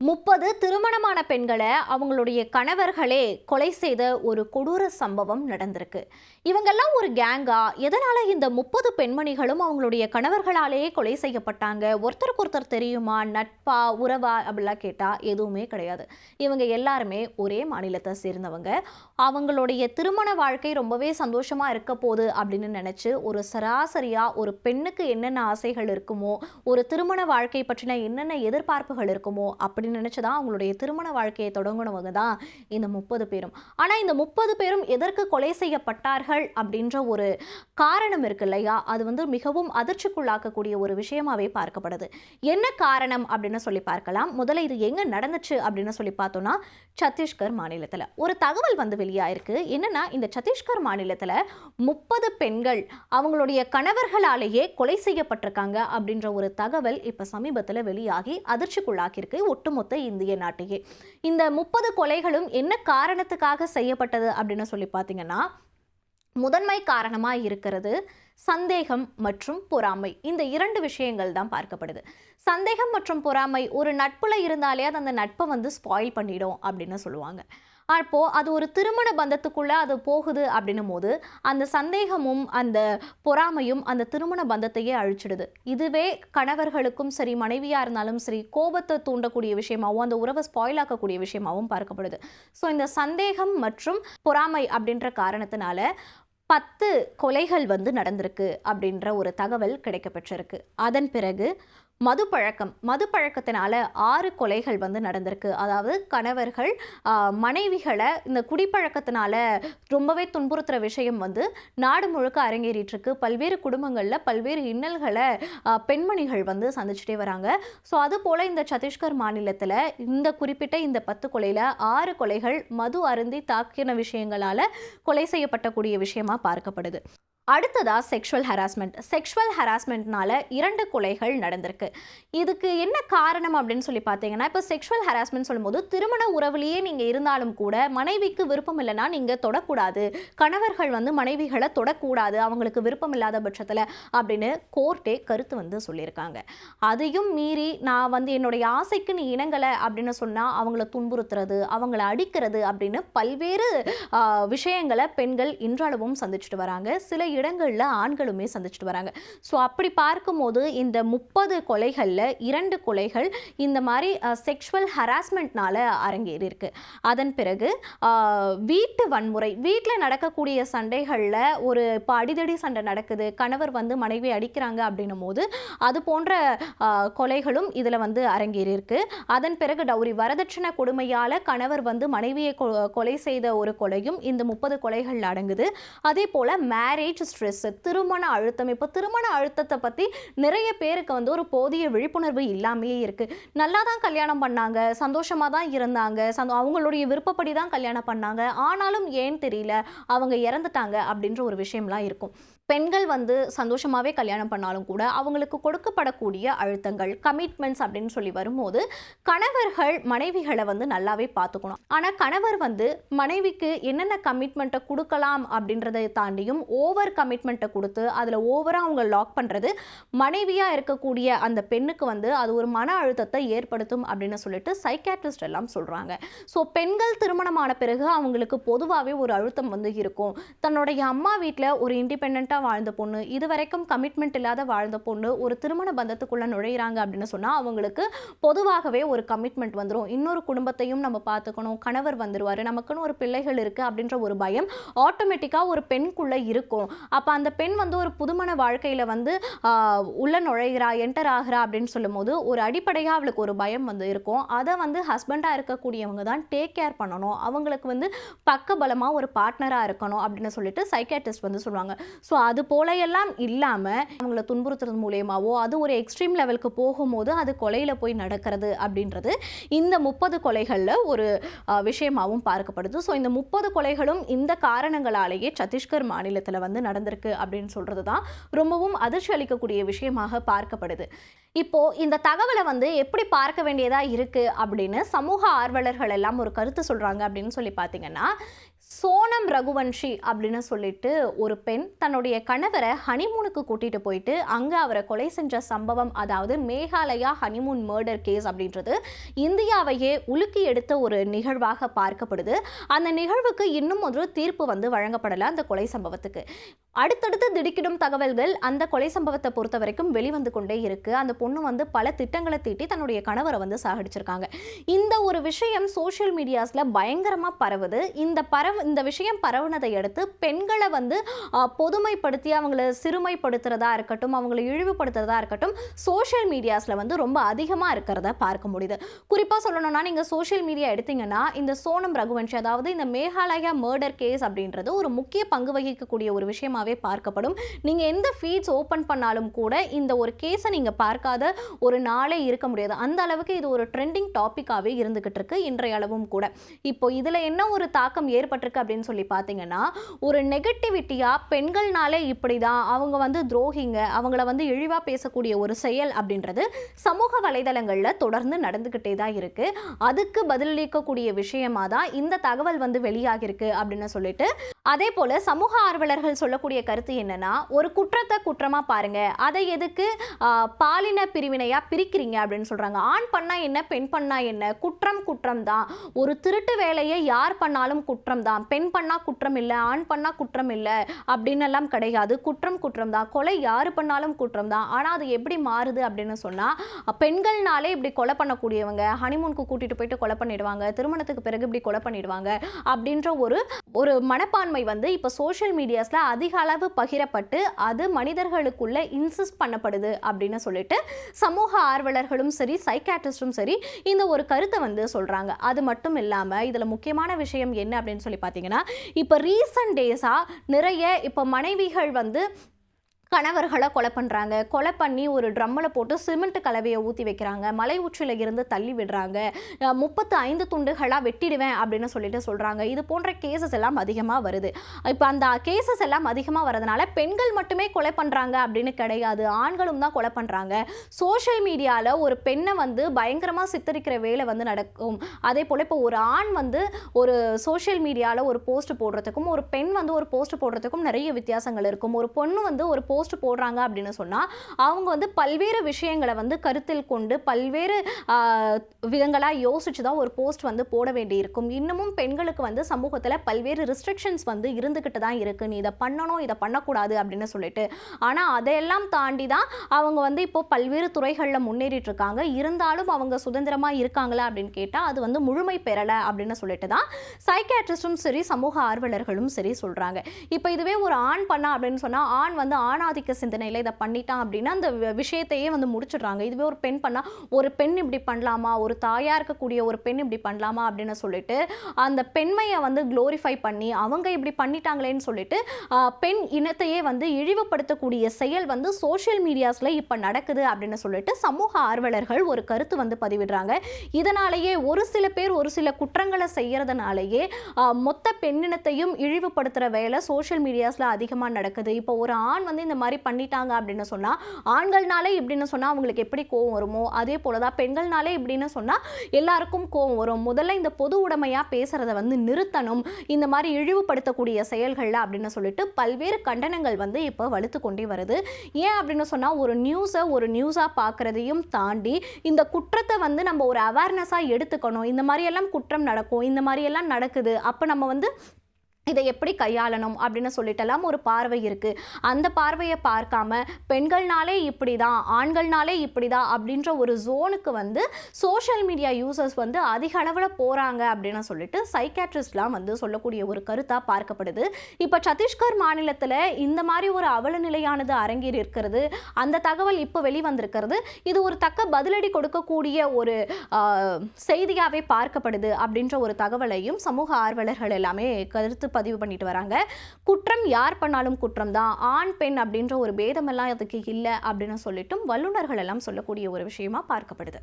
30 திருமணமான பெண்களை அவங்களுடைய கணவர்களே கொலை செய்த ஒரு கொடூர சம்பவம் நடந்திருக்கு. இவங்கெல்லாம் ஒரு கேங்கா? எதனால இந்த 30 பெண்மணிகளும் அவங்களுடைய கணவர்களாலேயே கொலை செய்யப்பட்டாங்க? ஒருத்தருக்கு ஒருத்தர் தெரியுமா, நட்பா, உறவா அப்படிலாம் கேட்டா எதுவுமே கிடையாது. இவங்க எல்லாருமே ஒரே மாநிலத்தை சேர்ந்தவங்க. அவங்களுடைய திருமண வாழ்க்கை ரொம்பவே சந்தோஷமா இருக்க போகுது அப்படின்னு நினைச்சு ஒரு சராசரியா ஒரு பெண்ணுக்கு என்னென்ன ஆசைகள் இருக்குமோ, ஒரு திருமண வாழ்க்கை பற்றின என்னென்ன எதிர்பார்ப்புகள் இருக்குமோ அப்படி நினைச்சுதான் அவங்களுடைய திருமண வாழ்க்கையை தொடங்கினவங்க தான் இந்த 30 பேரும். ஆனா இந்த 30 பேரும் எதற்கு கொலை செய்யப்பட்டார்கள் அப்படின்ற ஒரு காரணம் இருக்கு இல்லையா, அது மிகவும் அதிர்ச்சிக்குள்ளாக்கக்கூடிய ஒரு விஷயமாவே பார்க்கப்படுது. என்ன காரணம் அப்படின்னு சொல்லி பார்க்கலாம். முதல்ல இது எங்க நடந்துச்சு அப்படின்னு சொல்லி பார்த்தோம்னா, சத்தீஸ்கர் மாநிலத்துல ஒரு தகவல் வெளியாயிருக்கு. என்னன்னா, இந்த சத்தீஸ்கர் மாநிலத்துல 30 பெண்கள் அவங்களுடைய கணவர்களாலேயே கொலை செய்யப்பட்டிருக்காங்க அப்படின்ற ஒரு தகவல் இப்ப சமீபத்துல வெளியாகி அதிர்ச்சிக்குள்ளாக்கியிருக்கு ஒட்டுமொத்த இந்திய நாட்டையே. இந்த 30 கொலைகளும் என்ன காரணத்துக்காக செய்யப்பட்டது அப்படின்னு சொல்லி பார்த்தீங்கன்னா, முதன்மை காரணமா இருக்கிறது சந்தேகம் மற்றும் பொறாமை. இந்த 2 விஷயங்கள் தான் பார்க்கப்படுது. சந்தேகம் மற்றும் பொறாமை ஒரு நட்புல இருந்தாலே அது அந்த நட்பை ஸ்பாயில் பண்ணிடும் அப்படின்னு சொல்லுவாங்க. அப்போ அது ஒரு திருமண பந்தத்துக்குள்ள அது போகுது அப்படின்னும் போது அந்த சந்தேகமும் அந்த பொறாமையும் அந்த திருமண பந்தத்தையே அழிச்சிடுது. இதுவே கணவர்களுக்கும் சரி, மனைவியா இருந்தாலும் சரி, கோபத்தை தூண்டக்கூடிய விஷயமாகவும் அந்த உறவை ஸ்பாயில் ஆக்கக்கூடிய விஷயமாகவும் பார்க்கப்படுது. ஸோ இந்த சந்தேகம் மற்றும் பொறாமை அப்படின்ற காரணத்தினால 10 கொலைகள் நடந்திருக்கு அப்படின்ற ஒரு தகவல் கிடைக்கப்பெற்றிருக்கு. அதன் பிறகு மதுப்பழக்கத்தினால 6 கொலைகள் நடந்திருக்கு. அதாவது கணவர்கள் மனைவிகளை இந்த குடிப்பழக்கத்தினால ரொம்பவே துன்புறுத்துற விஷயம் நாடு முழுக்க அரங்கேறிட்டு இருக்கு. பல்வேறு குடும்பங்களில் பல்வேறு இன்னல்களை பெண்மணிகள் சந்திச்சுட்டே வராங்க. ஸோ அது போல இந்த சத்தீஸ்கர் மாநிலத்தில் இந்த குறிப்பிட்ட இந்த 10 கொலையில் 6 கொலைகள் மது அருந்தி தாக்கின விஷயங்களால கொலை செய்யப்படக்கூடிய விஷயமா பார்க்கப்படுது. அடுத்ததா செக்ஷுவல் ஹராஸ்மெண்ட்னால 2 கொலைகள் நடந்திருக்கு. இதுக்கு என்ன காரணம் அப்படின்னு சொல்லி பார்த்தீங்கன்னா, இப்போ செக்ஷுவல் ஹராஸ்மெண்ட் சொல்லும்போது திருமண உறவுலேயே நீங்கள் இருந்தாலும் கூட மனைவிக்கு விருப்பம் இல்லைன்னா நீங்கள் தொடக்கூடாது, கணவர்கள் மனைவிகளை தொடக்கூடாது அவங்களுக்கு விருப்பம் இல்லாத பட்சத்தில் அப்படின்னு கோர்ட்டே கருத்து சொல்லியிருக்காங்க. அதையும் மீறி நான் என்னுடைய ஆசைக்கு நீ இணங்கலை அப்படின்னு சொன்னால் அவங்கள துன்புறுத்துறது, அவங்கள அடிக்கிறது அப்படின்னு பல்வேறு விஷயங்களை பெண்கள் இன்றளவும் சந்திச்சுட்டு வராங்க. சில இடங்கள்ல ஆண்களுமே சந்திச்சுட்டு வராங்க. ஸோ அப்படி பார்க்கும்போது இந்த 30 கொலைகளில் 2 கொலைகள் இந்த மாதிரி செக்ஷுவல் ஹராஸ்மெண்ட்னால அரங்கேறி இருக்கு. அதன் பிறகு வீட்டு வன்முறை, வீட்டில் நடக்கக்கூடிய சண்டைகளில் ஒரு இப்போ அடிதடி சண்டை நடக்குது, கணவர் மனைவி அடிக்கிறாங்க அப்படின்னும் போது அது போன்ற கொலைகளும் இதில் அரங்கேறி இருக்கு. அதன் பிறகு டவுரி வரதட்சணை கொடுமையால் கணவர் மனைவியை கொலை செய்த ஒரு கொலையும் இந்த 30 கொலைகள் அடங்குது. அதே போல மேரேஜ் ஸ்ட்ரெஸ், திருமண அழுத்தம். இப்போ திருமண அழுத்தத்தை பற்றி நிறைய பேருக்கு ஒரு போதிய விழிப்புணர்வு இல்லாமையே இருக்கு. நல்லா தான் கல்யாணம் பண்ணாங்க, சந்தோஷமாக தான் இருந்தாங்க, அவங்களுடைய விருப்பப்படி தான் கல்யாணம் பண்ணாங்க, ஆனாலும் ஏன் தெரியல அவங்க இறந்துட்டாங்க அப்படின்ற ஒரு விஷயம்லாம் இருக்கும். பெண்கள் சந்தோஷமாகவே கல்யாணம் பண்ணாலும் கூட அவங்களுக்கு கொடுக்கப்படக்கூடிய அழுத்தங்கள், கமிட்மெண்ட்ஸ் அப்படின்னு சொல்லி வரும்போது கணவர்கள் மனைவிகளை நல்லாவே பார்த்துக்கணும். ஆனால் கணவர் மனைவிக்கு என்னென்ன கமிட்மெண்ட்டை கொடுக்கலாம் அப்படின்றதை தாண்டியும் ஓவர் கமிட்மெண்ட்டை கொடுத்து அதில் ஓவராக அவங்க லாக் பண்ணுறது மனைவியாக இருக்கக்கூடிய அந்த பெண்ணுக்கு அது ஒரு மன அழுத்தத்தை ஏற்படுத்தும் அப்படின்னு சொல்லிட்டு சைக்காட்ரிஸ்ட் எல்லாம் சொல்கிறாங்க. ஸோ பெண்கள் திருமணமான பிறகு அவங்களுக்கு பொதுவாகவே ஒரு அழுத்தம் இருக்கும். தன்னுடைய அம்மா வீட்டில் ஒரு இண்டிபெண்ட்டாக வாழ்ந்த பொண்ணு, இதுவரைக்கும் கமிட்மெண்ட் இல்லாத வாழ்ந்த பொண்ணு ஒரு திருமண பந்தத்துக்குள்ள நுழையிறாங்க அப்படின்னு சொன்னா அவங்களுக்கு பொதுவாகவே ஒரு கமிட்மெண்ட் வந்துடும். இன்னொரு குடும்பத்தையும் நம்ம பார்த்துக்கணும், கணவர் வந்துருவாரு, நமக்குன்னு ஒரு பிள்ளைகள் இருக்கு அப்படின்ற ஒரு பயம் ஆட்டோமேட்டிக்கா ஒரு பெண்குள்ள இருக்கும். அப்ப அந்த பெண் ஒரு புதுமண வாழ்க்கையில உள்ள நுழைகிறா, என்டர் ஆகிறா அப்படின்னு சொல்லும் போது ஒரு அடிப்படையா அவளுக்கு ஒரு பயம் இருக்கும். அதை ஹஸ்பண்டா இருக்கக்கூடியவங்க தான் டேக் கேர் பண்ணணும், அவங்களுக்கு பக்க பலமா ஒரு பார்ட்னரா இருக்கணும் அப்படின்னு சொல்லிட்டு சைக்காட்ரிஸ்ட் சொல்லுவாங்க. ஸோ அது போல எல்லாம் இல்லாமல் அவங்கள துன்புறுத்துறது மூலயமாவோ அது ஒரு எக்ஸ்ட்ரீம் லெவலுக்கு போகும்போது அது கொலையில் போய் நடக்கிறது அப்படின்றது இந்த 30 கொலைகளில் ஒரு விஷயமாகவும் பார்க்கப்படுது. ஸோ இந்த 30 கொலைகளும் இந்த காரணங்களாலேயே சத்தீஸ்கர் மாநிலத்தில் நடந்திருக்கு அப்படின்னு சொல்கிறது தான் ரொம்பவும் அதிர்ச்சி அளிக்கக்கூடிய விஷயமாக பார்க்கப்படுது. இப்போ இந்த தகவலை எப்படி பார்க்க வேண்டியதா இருக்கு அப்படின்னு சமூக ஆர்வலர்கள் எல்லாம் ஒரு கருத்து சொல்றாங்க அப்படின்னு சொல்லி பார்த்தீங்கன்னா, சோனம் ரகுவன்ஷி அப்படின்னு சொல்லிட்டு ஒரு பெண் தன்னுடைய கணவரை ஹனிமூனுக்கு கூட்டிட்டு போயிட்டு அங்க அவரை கொலை செஞ்ச சம்பவம், அதாவது மேகாலயா ஹனிமூன் மர்டர் கேஸ் அப்படின்றது இந்தியாவையே உலுக்கி எடுத்த ஒரு நிகழ்வாக பார்க்கப்படுது. அந்த நிகழ்வுக்கு இன்னும் ஒரு தீர்ப்பு வந்து வழங்கப்படல அந்த கொலை சம்பவத்துக்கு. அடுத்தடுத்து திடுக்கிடும் தகவல்கள் அந்த கொலை சம்பவத்தை பொறுத்த வரைக்கும் வெளிவந்து கொண்டே இருக்கு. அந்த பொண்ணு வந்து பல திட்டங்களை தீட்டி தன்னுடைய கணவரை வந்து சாகடிச்சிருக்காங்க. இந்த ஒரு விஷயம் சோசியல் மீடியாஸ்ல பயங்கரமா பரவுது. இந்த விஷயம் பரவுனதை அடுத்து பெண்களை வந்து பொதுமைப்படுத்தி அவங்களை சிறுமைப்படுத்துறதா இருக்கட்டும், அவங்களை இழிவுபடுத்துறதா இருக்கட்டும், சோஷியல் மீடியாஸ்ல வந்து ரொம்ப அதிகமாக இருக்கிறத பார்க்க முடியுது. குறிப்பாக சொல்லணும்னா நீங்கள் சோஷியல் மீடியா எடுத்தீங்கன்னா இந்த சோனம் ரகுவன்ஷி, அதாவது இந்த மேகாலயா மர்டர் கேஸ் அப்படின்றது ஒரு முக்கிய பங்கு வகிக்கக்கூடிய ஒரு விஷயமாவே பார்க்கப்படும். நீங்கள் எந்த ஃபீட்ஸ் ஓப்பன் பண்ணாலும் கூட இந்த ஒரு கேஸை நீங்கள் பார்க்காத ஒரு நாளே இருக்க முடியாது. அந்த அளவுக்கு இது ஒரு ட்ரெண்டிங் டாப்பிக்காகவே இருந்துகிட்டு இருக்கு இன்றைய அளவும் கூட. இப்போ இதில் என்ன ஒரு தாக்கம் ஏற்பட்டிருக்கு அப்படின்னு சொல்லி பார்த்தீங்கன்னா, ஒரு நெகட்டிவிட்டியா பெண்கள்னாலே இப்படிதான், அவங்க வந்து துரோகிங்க, அவங்கள வந்து இழிவா பேசக்கூடிய ஒரு செயல் அப்படின்றது சமூக வலைதளங்கள்ல தொடர்ந்து நடந்துகிட்டே தான் இருக்கு. அதுக்கு பதிலளிக்கக்கூடிய விஷயமா தான் இந்த தகவல் வந்து வெளியாகிருக்கு அப்படின்னு சொல்லிட்டு, அதே போல சமூக ஆர்வலர்கள் சொல்லக்கூடிய கருத்து என்னன்னா, ஒரு குற்றத்தை குற்றமா பாருங்க, அதை எதுக்கு பாலின பிரிவினையா பிரிக்கிறீங்க அப்படின்னு சொல்றாங்க. ஆண் பண்ணா என்ன, பெண் பண்ணா என்ன, குற்றம் குற்றம் தான். ஒரு திருட்டு வேலையை யார் பண்ணாலும் குற்றம் தான். பெண் பண்ணா குற்றம் இல்லை, ஆண் பண்ணா குற்றம் இல்லை அப்படின்னு எல்லாம் கிடையாது. குற்றம் குற்றம் தான். கொலை யாரு பண்ணாலும் குற்றம் தான். ஆனால் அது எப்படி மாறுது அப்படின்னு சொன்னா, பெண்கள்னாலே இப்படி கொலை பண்ணக்கூடியவங்க ஹனிமூனுக்கு கூட்டிட்டு போயிட்டு கொலை பண்ணிடுவாங்க, திருமணத்துக்கு பிறகு இப்படி கொலை பண்ணிடுவாங்க அப்படின்ற ஒரு மனப்பான்மை வந்து இப்போ சோஷியல் மீடியாஸ்ல அதிக அளவு பகிரப்பட்டு அது மனிதர்களுக்குள்ள இன்சிஸ்ட் பண்ணப்படுது அப்படின்னு சொல்லிட்டு சமூக ஆர்வலர்களும் சரி, சைக்காட்ரிஸ்டும் சரி இந்த ஒரு கருத்தை வந்து சொல்றாங்க. அது மட்டும் இல்லாம இதுல முக்கியமான விஷயம் என்ன அப்படின்னு சொல்லி பார்த்தீங்கன்னா, இப்போ ரீசன்ட் டேஸா நிறைய இப்போ மனைவிகள் வந்து கணவர்களை கொலை பண்ணுறாங்க. கொலை பண்ணி ஒரு ட்ரம்மில் போட்டு சிமெண்ட் கலவையை ஊற்றி வைக்கிறாங்க, மலை உச்சியில் இருந்து தள்ளி விடுறாங்க, 35 துண்டுகளாக வெட்டிடுவேன் அப்படின்னு சொல்லிட்டு சொல்கிறாங்க. இது போன்ற கேசஸ் எல்லாம் அதிகமாக வருது. இப்போ அந்த கேசஸ் எல்லாம் அதிகமாக வரதுனால பெண்கள் மட்டுமே கொலை பண்ணுறாங்க அப்படின்னு கிடையாது, ஆண்களும் தான் கொலை பண்ணுறாங்க. சோஷியல் மீடியாவில் ஒரு பெண்ணை வந்து பயங்கரமாக சித்தரிக்கிற வேலை வந்து நடக்கும். அதே போல் இப்போ ஒரு ஆண் வந்து ஒரு சோஷியல் மீடியாவில் ஒரு போஸ்ட் போடுறதுக்கும் ஒரு பெண் வந்து ஒரு போஸ்ட் போடுறதுக்கும் நிறைய வித்தியாசங்கள் இருக்கும். ஒரு பொண்ணு வந்து ஒரு போஸ்ட் போடுறாங்க அப்படின்னு சொன்னா அவங்க வந்து பல்வேறு விஷயங்களை வந்து கருத்தில் கொண்டு பல்வேறு விதங்களா யோசிச்சு தான் ஒரு போஸ்ட் வந்து போட வேண்டி இருக்கும். இன்னமும் பெண்களுக்கு வந்து சமூகத்துல பல்வேறு ரெஸ்ட்ரிக்ஷன்ஸ் வந்து இருந்துகிட்டு தான் இருக்கு. நீ இதை பண்ணணும், இதை பண்ணக்கூடாது அப்படின்னு சொல்லிட்டு. ஆனா அதையெல்லாம் தாண்டி தான் அவங்க வந்து இப்போ பல்வேறு துறைகளில் முன்னேறிட்டு இருக்காங்க. இருந்தாலும் அவங்க சுதந்திரமா இருக்காங்களா அப்படின்னு கேட்டா அது வந்து முழுமை பெறல அப்படின்னு சொல்லிட்டு தான் சைக்காட்ரிஸ்டும் சரி, சமூக ஆர்வலர்களும் சரி சொல்றாங்க. இப்போ இதுவே ஒரு ஆண் பண்ணா அப்படின்னு சொன்னா ஆண் வந்து ஆணாதிக்க சிந்தனையில் இதை பண்ணிட்டான் அப்படின்னா அந்த விஷயத்தையே வந்து முடிச்சிடுறாங்க. இதுவே ஒரு பெண் பண்ணா ஒரு பெண் இப்படி பண்ணலாமா, ஒரு தாயா இருக்கக்கூடிய ஒரு பெண் இப்படி பண்ணலாமா அப்படின்னு சொல்லிட்டு அந்த பெண்மையை வந்து குளோரிஃபை பண்ணி அவங்க இப்படி பண்ணிட்டாங்களேன்னு சொல்லிட்டு பெண் இனத்தையே வந்து இழிவுபடுத்தக்கூடிய செயல் வந்து சோஷியல் மீடியாஸ்ல இப்ப நடக்குது அப்படின்னு சொல்லிட்டு சமூக ஆர்வலர்கள் ஒரு கருத்து வந்து பதிவிடுறாங்க. இதனாலேயே ஒரு சில பேர் ஒரு சில குற்றங்களை செய்யறதுனாலேயே மொத்த பெண்ணினத்தையும் இழிவுபடுத்துற வேலை சோஷியல் மீடியாஸ்ல அதிகமாக நடக்குது. இப்போ ஒரு ஆண் வந்து இந்த மாதிரி பண்ணிட்டாங்க அப்படின்னு சொன்னா ஆண்கள்னாலே இப்படின்னு சொன்னா அவங்களுக்கு எப்படி கோவம் வருமோ அதே போலதான் பெண்கள்னாலே இப்படின்னு சொன்னா எல்லாருக்கும் கோவம் வரும். முதல்ல இந்த பொது உடைமையா பேசுறதை வந்து நிறுத்தணும், இந்த மாதிரி இழிவுபடுத்தக்கூடிய செயல்கள்ல அப்படின்னு சொல்லிட்டு பல்வேறு கண்டனங்கள் வந்து இப்போ வலுத்து கொண்டே வருது. ஏன் அப்படின்னு சொன்னா ஒரு நியூஸா பார்க்கறதையும் தாண்டி இந்த குற்றத்தை வந்து நம்ம ஒரு அவேர்னஸா எடுத்துக்கணும். இந்த மாதிரி எல்லாம் குற்றம் நடக்கும், இந்த மாதிரி எல்லாம் நடக்குது, அப்ப நம்ம வந்து இதை எப்படி கையாளணும் அப்படின்னு சொல்லிட்டெல்லாம் ஒரு பார்வை இருக்கு. அந்த பார்வையை பார்க்காம பெண்கள்னாலே இப்படிதான், ஆண்கள்னாலே இப்படிதான் அப்படின்ற ஒரு ஜோனுக்கு வந்து சோஷியல் மீடியா யூசர்ஸ் வந்து அதிக அளவில் போறாங்க அப்படின்னு சொல்லிட்டு சைக்காட்ரிஸ்ட்லாம் வந்து சொல்லக்கூடிய ஒரு கருத்தா பார்க்கப்படுது. இப்போ சத்தீஸ்கர் மாநிலத்தில் இந்த மாதிரி ஒரு அவல நிலையானது அரங்கேறி இருக்கிறது, அந்த தகவல் இப்போ வெளிவந்திருக்கிறது. இது ஒரு தக்க பதிலடி கொடுக்கக்கூடிய ஒரு செய்தியாவே பார்க்கப்படுது அப்படின்ற ஒரு தகவலையும் சமூக ஆர்வலர்கள் எல்லாமே கருத்து பதிவு பண்ணிட்டு வராங்க. குற்றம் யார் பண்ணாலும் குற்றம் தான், ஆண் பெண் அப்படின்ற ஒரு பேதமெல்லாம் அதுக்கு இல்லை அப்படின்னு சொல்லிட்டும் வல்லுநர்கள் எல்லாம் சொல்லக்கூடிய ஒரு விஷயமா பார்க்கப்படுது.